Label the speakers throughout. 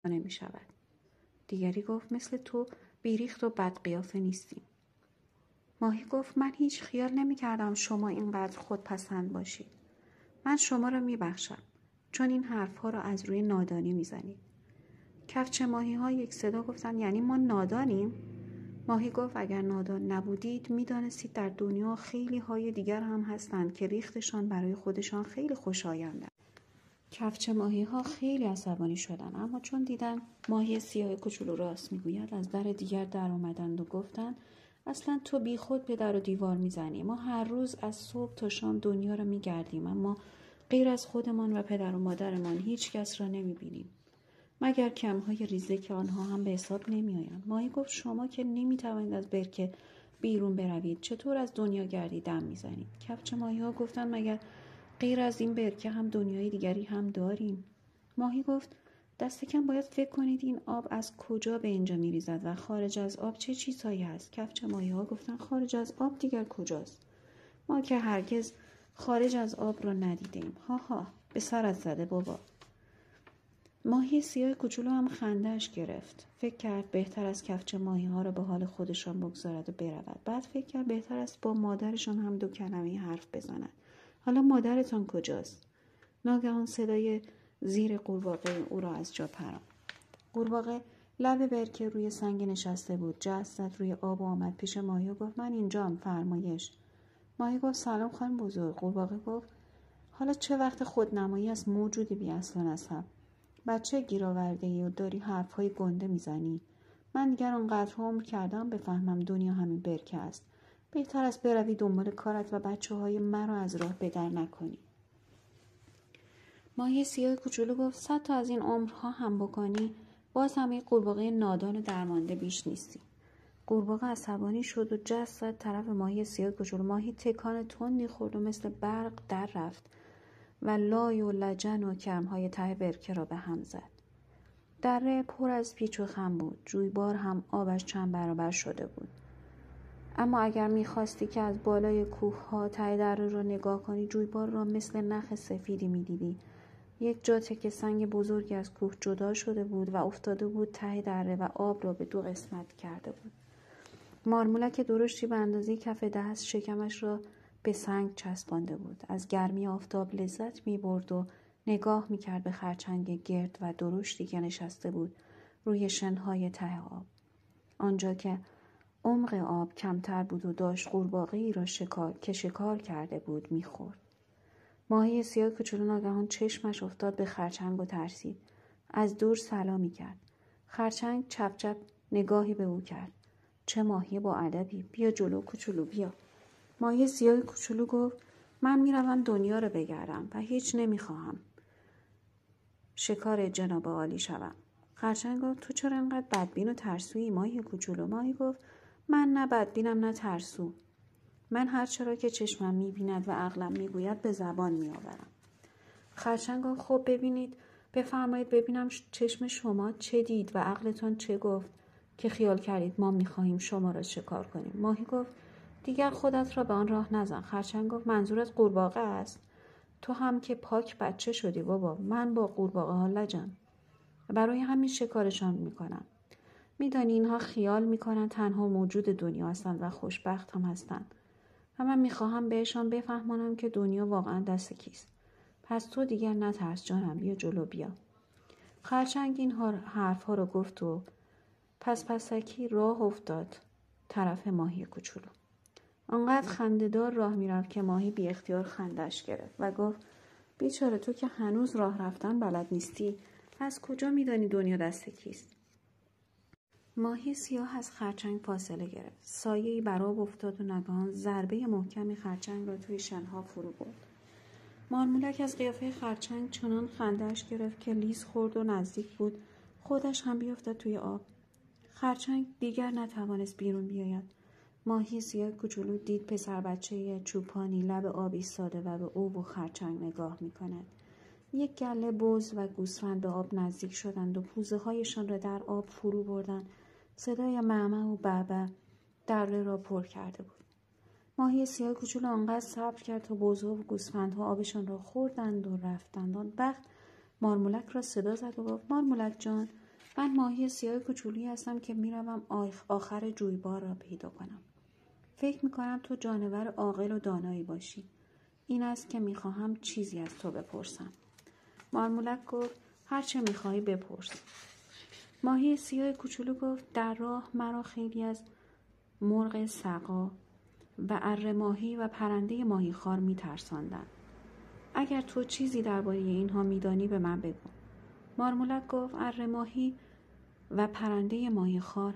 Speaker 1: نمی شود. دیگری گفت مثل تو بیریخت و بدقیافه نیستیم. ماهی گفت من هیچ خیال نمی کردم شما اینقدر خودپسند باشید. من شما را می بخشم چون این حرفها را از روی نادانی می زنید. کفچه ماهی ها یک صدا گفتن یعنی ما نادانیم؟ ماهی گفت اگر نادان نبودید می دانستید در دنیا خیلی های دیگر هم هستند که ریختشان برای خودشان خیلی خوشایند. کفچه ماهی ها خیلی عصبانی شدند، اما چون دیدن ماهی سیاه کوچولو راست میگوید از در دیگر در آمدند و گفتند اصلا تو بی خود به در و دیوار میزنی. ما هر روز از صبح تا شام دنیا را میگردیم، اما غیر از خودمان و پدر و مادرمان هیچ کس را نمیبینیم، مگر کمهای ریزه که آنها هم به حساب نمیآیند. ماهی گفت شما که نمیتوانید از برکه بیرون بروید، چطور از دنیا گردی دم میزنید؟ کفچه ماهی ها گفتند مگر غیر از این برکه هم دنیای دیگری هم داریم؟ ماهی گفت دست کم باید فکر کنید این آب از کجا به اینجا میریزد و خارج از آب چه چیزهایی هست. کفچه ماهی ها گفتن خارج از آب دیگر کجاست؟ ما که هرگز خارج از آب را ندیدیم. ها ها، به سرت زده بابا. ماهی سیاه کوچولو هم خنده‌اش گرفت. فکر کرد بهتر از کفچه ماهی ها را به حال خودشان بگذارد و برود. بعد فکر کرد بهتر است با مادرشان هم دو کلمه حرف بزند. حالا مادرتان کجاست؟ ناگهان صدای زیر قورباغه او را از جا پراند. قورباغه لب برکه روی سنگ نشسته بود. جست زد روی آب و آمد پیش ماهی و گفت من اینجام، فرمایش. ماهی گفت سلام خانم بزرگ. قورباغه گفت حالا چه وقت خودنمایی از موجود بی اصل و نسب؟ بچه گیر آورده ای و داری حرفهای گنده میزنی. من دیگر آنقدر عمر کردم بفهمم دنیا همین برکه است. بهتر است بروی دنبال کارت و بچه های مرا از راه بدر نکنی. ماهی سیاه کوچولو گفت 100 تا از این عمرها هم بکنی باز همه قورباغه نادان و درمانده بیش نیستی. قورباغه عصبانی شد و جست زد طرف ماهی سیاه کوچولو. ماهی تکان تندی خورد و مثل برق در رفت و لای و لجن و کرمهای ته برکه را به هم زد. دره پر از پیچ و خم بود. جویبار هم آبش چند برابر شده بود. اما اگر می‌خواستی که از بالای کوه‌ها ته دره را نگاه کنی، جویبار را مثل نخ سفیدی می‌دیدی. یک جا تکه سنگ بزرگی از کوه جدا شده بود و افتاده بود ته دره و آب را به 2 قسمت کرده بود. مارمولک درشتی به اندازه کف دست شکمش را به سنگ چسبانده بود. از گرمی آفتاب لذت می‌برد و نگاه می‌کرد به خرچنگ گرد و درشتی که نشسته بود روی شنهای ته آب. آنجا که عمق آب کمتر بود و داشت قورباغه‌ای را شکار کرده بود می‌خورد. ماهی سیاه کوچولو ناگهان چشمش افتاد به خرچنگ و ترسید. از دور سلامی کرد. خرچنگ چپ چپ نگاهی به او کرد. چه ماهی با ادبی، بیا جلو کوچولو بیا. ماهی سیاه کوچولو گفت من میروم دنیا رو بگردم و هیچ نمیخواهم شکار جناب عالی شوم. خرچنگ گفت تو چرا انقدر بدبین و ترسویی ماهی کوچولو؟ ماهی گفت من نه بدبینم نه ترسو. من هر چرا که چشمم میبیند و عقلم میگوید به زبان میآورم. خرچنگ گفت خب بفرمایید ببینم چشم شما چه دید و عقلتان چه گفت که خیال کردید ما میخواهیم شما را شکار کنیم. ماهی گفت دیگر خودت را به آن راه نزن. خرچنگ گفت منظورت قورباغه است؟ تو هم که پاک بچه شدی بابا. من با قورباغه ها لجم. برای همین شکارشان میکنم. میدانی اینها خیال میکنن تنها موجود دنیا هستند و خوشبخت هم هستند. و من میخواهم بهشان بفهمانم که دنیا واقعا دست کیست. پس تو دیگر نترس جانم، بیا جلو بیا. خرچنگ این حرفها رو گفت و پسکی راه افتاد طرف ماهی کوچولو. آنقدر خنده‌دار راه میرفت که ماهی بی اختیار خندش گرفت و گفت بیچاره تو که هنوز راه رفتن بلد نیستی، از کجا میدانی دنیا دست کیست؟ ماهی سیاه از خرچنگ فاصله گرفت. سایه‌ای بر آب افتاد و ناگهان ضربه محکمی خرچنگ را توی شنها فرو برد. مارمولک از قیافه خرچنگ چنان خنده‌اش گرفت که لیز خورد و نزدیک بود خودش هم بیفتد توی آب. خرچنگ دیگر نتوانست بیرون بیاید. ماهی سیاه کوچولو دید پسر بچه چوپانی لب آب ایستاده و به او و خرچنگ نگاه می‌کند. یک گله بز و گوسفند به آب نزدیک شدند و پوزه هایشان را در آب فرو بردند. صدای معمع و بعبع دره را پر کرده بود. ماهی سیاه کوچولو آنقدر صبر کرد تا بزها و گوسفندها آبشان را خوردند و رفتند. آن وقت مارمولک را صدا زد و گفت مارمولک جان، من ماهی سیاه کوچولی هستم که میروم آخر جویبار را پیدا کنم. فکر میکنم تو جانور عاقل و دانایی باشی. این است که میخواهم چیزی از تو بپرسم. مارمولک گفت هر چه میخواهی بپرس. ماهی سیاه کوچولو گفت در راه مرا خیلی از مرغ سقا و اره ماهی و پرنده ماهی خار میترساندن. اگر تو چیزی درباره اینها میدانی به من بگو. مارمولک گفت اره ماهی و پرنده ماهی خار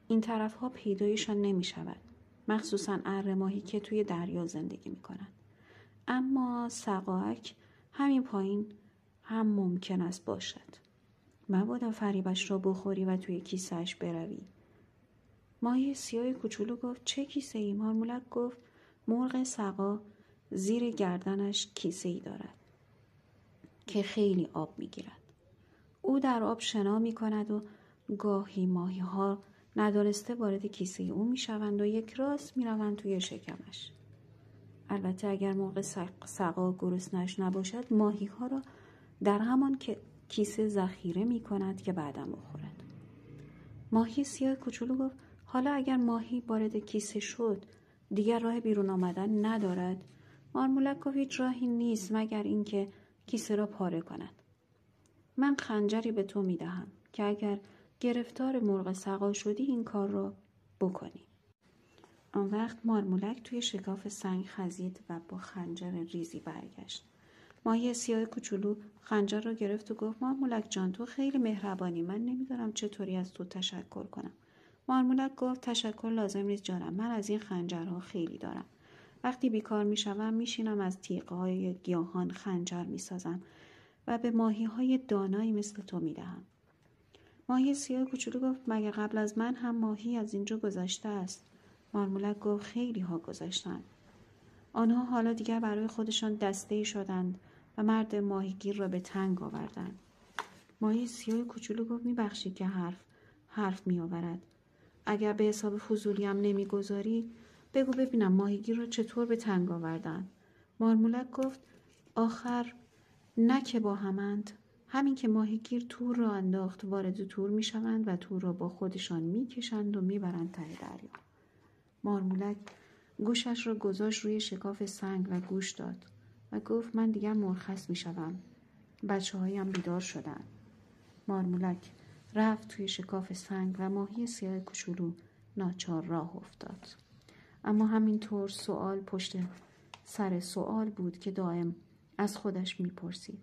Speaker 1: این طرف ها پیدایشان نمی شود. مخصوصاً اره ماهی که توی دریا زندگی می کنند. اما سقاک همین پایین هم ممکن است باشد. مبادا فریبش را بخوری و توی کیسهش بروی. ماهی سیاه کوچولو گفت چه کیسه ای؟ مارمولک گفت مرغ سقا زیر گردنش کیسه ای دارد که خیلی آب می گیرد. او در آب شنا می کند و گاهی ماهی ها ندانسته وارد کیسه او می شوند و یک راست می روند توی شکمش. البته اگر مرغ سقا گرسنه‌اش نباشد ماهی ها را در همان کیسه ذخیره می کند که بعداً بخورد. ماهی سیاه کوچولو گفت حالا اگر ماهی وارد کیسه شد دیگر راه بیرون آمدن ندارد؟ مارمولک گفت هیچ راهی نیست مگر اینکه کیسه را پاره کند. من خنجری به تو می دهم که اگر گرفتار مرغ سقا شدی این کار را بکنی. آن وقت مارمولک توی شکاف سنگ خزید و با خنجر ریزی برگشت. ماهی سیاه کوچولو خنجر را گرفت و گفت مارمولک جان تو خیلی مهربانی، من نمیدونم چطوری از تو تشکر کنم. مارمولک گفت تشکر لازم نیست جانم، من از این خنجرها خیلی دارم. وقتی بیکار میشوم میشینم از تیغ‌های گیاهان خنجر میسازم و به ماهی‌های دانایی مثل تو میدهم. ماهی سیاه کوچولو گفت مگر قبل از من هم ماهی از اینجا گذشته است؟ مارمولک گفت خیلی ها گذشتند. آنها حالا دیگر برای خودشان دسته‌ای شدند و مرد ماهیگیر را به تنگ آوردند. ماهی سیاه کوچولو گفت میبخشی که حرف میآورد. اگر به حساب فضولیم نمیگذاری بگو ببینم ماهیگیر را چطور به تنگ آوردند. مارمولک گفت آخر نه که با همند. همین که ماهیگیر تور را انداخت وارد تور میشوند و تور را با خودشان میکشند و میبرند ته دریا. مارمولک گوشش را گذاشت روی شکاف سنگ و گوش داد و گفت من دیگر مرخص میشوم. بچه‌هایم بیدار شدند. مارمولک رفت توی شکاف سنگ و ماهی سیاه کوچولو ناچار راه افتاد. اما همینطور سوال پشت سر سوال بود که دائم از خودش میپرسید